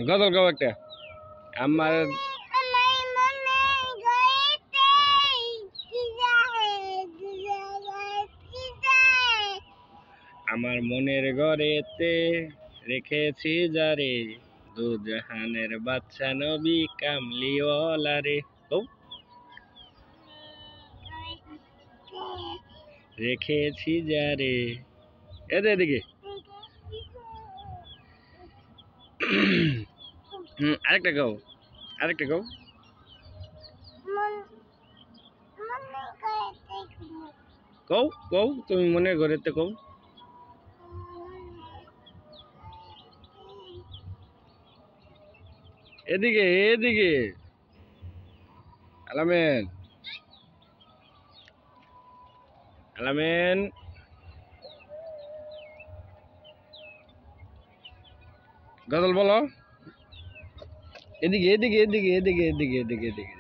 গজল গাও একটা। আমার আমার মনের ঘরেতে রেখেছি যারে, দু জাহানের বাচ্চা নবী কামলিওয়ালা রে। ও রেখেছি যারে, এদিকে আরেকটা গাও, আরেকটা গাও। কও কও, তুমি মনের ঘরেতে কও। এদিকে এদিকে আলামেন, আলামেন গজল বলো। এদিকে এদিকে এদিকে এদিকে এদিকে এদিকে এদিকে।